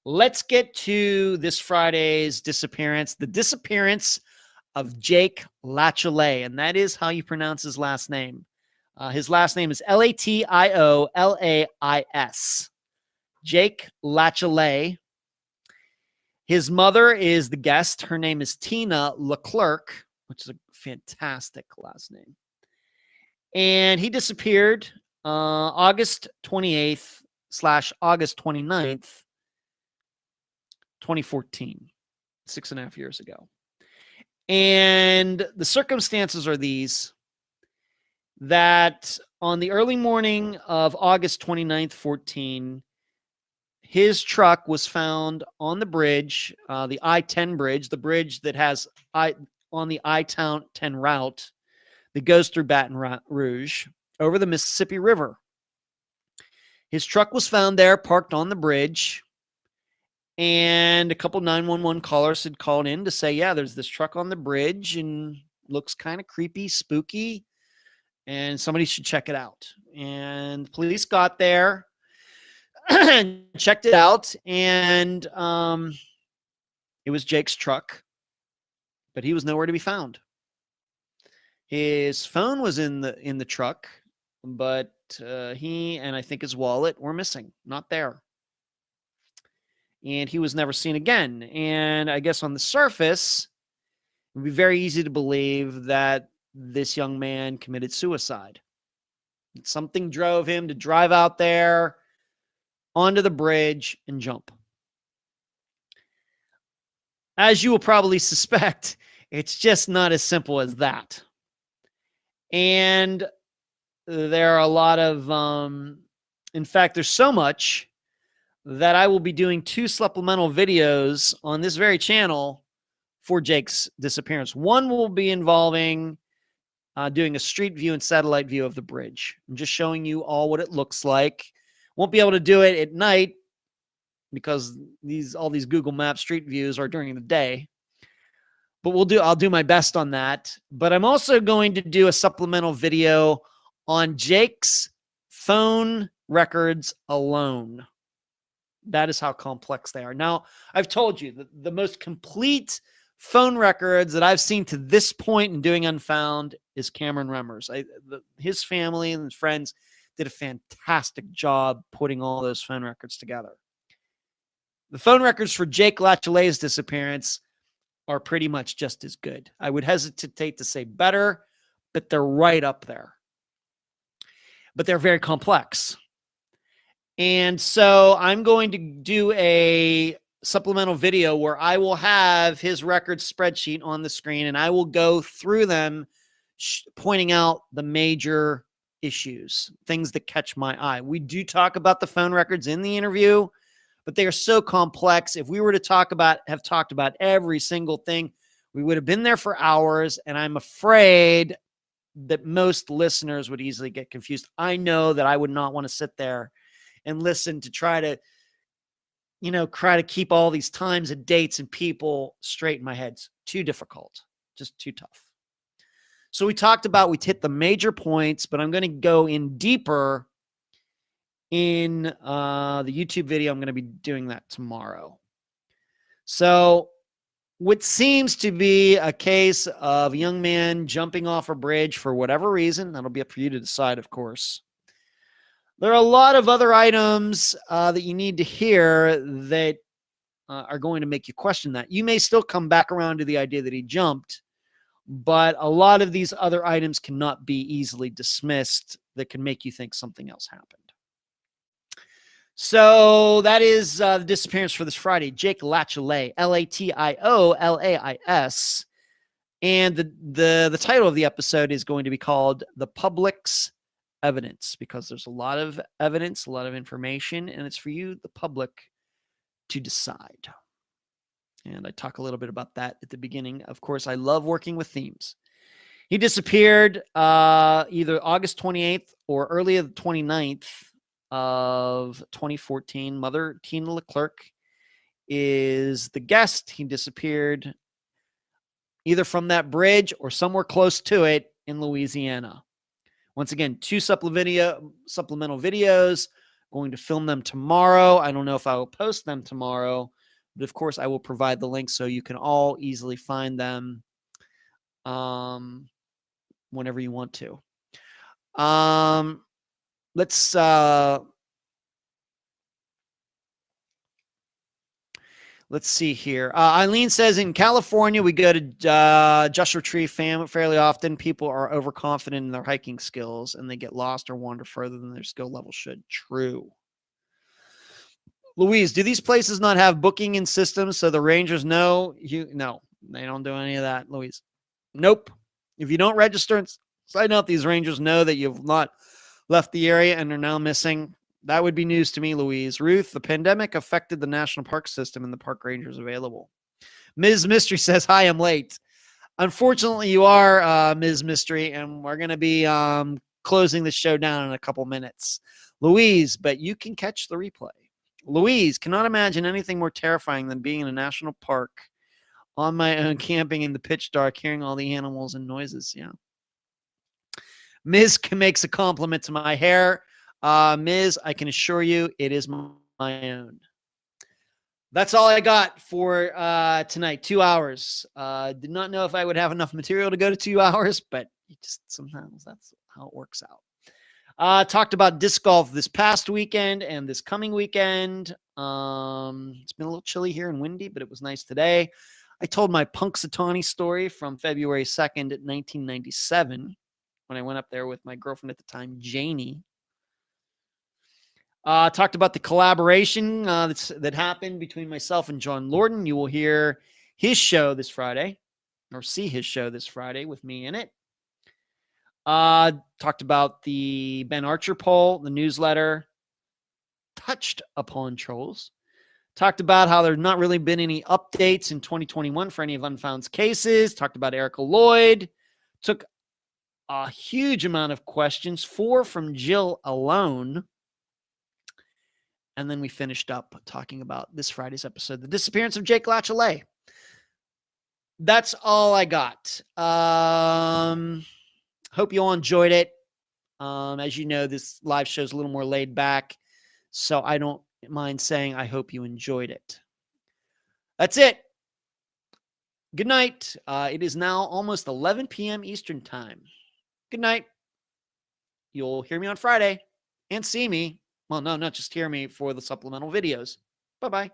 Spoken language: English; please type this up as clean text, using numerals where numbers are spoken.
Let's get to this Friday's disappearance, the disappearance of Jake Latiolais, and that is how you pronounce his last name. His last name is Latiolais. Jake Latiolais. His mother is the guest. Her name is Tina Leclerc, which is a fantastic last name. And he disappeared August 28th / August 29th, 2014, 6.5 years ago. And the circumstances are these, that on the early morning of August 29th, 14, his truck was found on the bridge, the I-10 bridge, the bridge that has on the I-10 route that goes through Baton Rouge over the Mississippi River. His truck was found there, parked on the bridge, and a couple 911 callers had called in to say, yeah, there's this truck on the bridge and looks kind of creepy, spooky, and somebody should check it out. And the police got there and checked it out, and it was Jake's truck, but he was nowhere to be found. His phone was in the truck, but he and I think his wallet were missing, not there. And he was never seen again. And I guess on the surface, it would be very easy to believe that this young man committed suicide. Something drove him to drive out there onto the bridge and jump. As you will probably suspect, it's just not as simple as that. And there are a lot of, in fact, there's so much that I will be doing 2 supplemental videos on this very channel for Jake's disappearance. One will be involving doing a street view and satellite view of the bridge and just showing you all what it looks like. Won't be able to do it at night because all these Google Maps street views are during the day. But I'll do my best on that. But I'm also going to do a supplemental video on Jake's phone records alone. That is how complex they are. Now, I've told you that the most complete phone records that I've seen to this point in doing Unfound is Cameron Remmers. His family and friends did a fantastic job putting all those phone records together. The phone records for Jake Latiolais' disappearance are pretty much just as good. I would hesitate to say better, but they're right up there. But they're very complex. And so I'm going to do a supplemental video where I will have his records spreadsheet on the screen, and I will go through them, pointing out the major issues, things that catch my eye. We do talk about the phone records in the interview, but they are so complex. If we were to have talked about every single thing, we would have been there for hours, and I'm afraid that most listeners would easily get confused. I know that I would not want to sit there and listen to try to keep all these times and dates and people straight in my head. It's too difficult, just too tough. So we hit the major points, but I'm going to go in deeper in the YouTube video. I'm going to be doing that tomorrow. So what seems to be a case of a young man jumping off a bridge for whatever reason, that'll be up for you to decide, of course. There are a lot of other items that you need to hear that are going to make you question that. You may still come back around to the idea that he jumped, but a lot of these other items cannot be easily dismissed that can make you think something else happened. So that is the disappearance for this Friday. Jake Latiolais, Latiolais. And the title of the episode is going to be called The Public's Evidence, because there's a lot of evidence, a lot of information, and it's for you, the public, to decide. And I talk a little bit about that at the beginning. Of course, I love working with themes. He disappeared either August 28th or early the 29th of 2014. Mother Tina Leclerc is the guest. He disappeared either from that bridge or somewhere close to it in Louisiana. Once again, 2 supplemental videos Going to film them tomorrow. I don't know if I will post them tomorrow, but of course I will provide the link so you can all easily find them whenever you want to. Let's see here. Eileen says in California, we go to Joshua Tree fairly often. People are overconfident in their hiking skills and they get lost or wander further than their skill level should. True. Louise, do these places not have booking in systems so the rangers know you? No, they don't do any of that, Louise. Nope. If you don't register and sign up, these rangers know that you've not left the area and are now missing. That would be news to me, Louise. Ruth, the pandemic affected the national park system and the park rangers available. Ms. Mystery says, hi, I'm late. Unfortunately, you are, Ms. Mystery, and we're going to be closing the show down in a couple minutes. Louise, but you can catch the replay. Louise, cannot imagine anything more terrifying than being in a national park on my own, camping in the pitch dark, hearing all the animals and noises. Yeah. Ms. makes a compliment to my hair. Ms., I can assure you it is my own. That's all I got for tonight. 2 hours. Did not know if I would have enough material to go to 2 hours, but just sometimes that's how it works out. Talked about disc golf this past weekend and this coming weekend. It's been a little chilly here and windy, but it was nice today. I told my Punxsutawney story from February 2nd, 1997, when I went up there with my girlfriend at the time, Janie. Talked about the collaboration that happened between myself and John Lorden. You will hear his show this Friday, or see his show this Friday with me in it. Talked about the Ben Archer poll, the newsletter. Touched upon trolls. Talked about how there's not really been any updates in 2021 for any of Unfound's cases. Talked about Erica Lloyd. Took a huge amount of questions, 4 from Jill alone. And then we finished up talking about this Friday's episode, the disappearance of Jake Latiolais. That's all I got. Hope you all enjoyed it. As you know, this live show is a little more laid back, so I don't mind saying I hope you enjoyed it. That's it. Good night. It is now almost 11 p.m. Eastern time. Good night. You'll hear me on Friday and see me. Well, no, not just hear me for the supplemental videos. Bye-bye.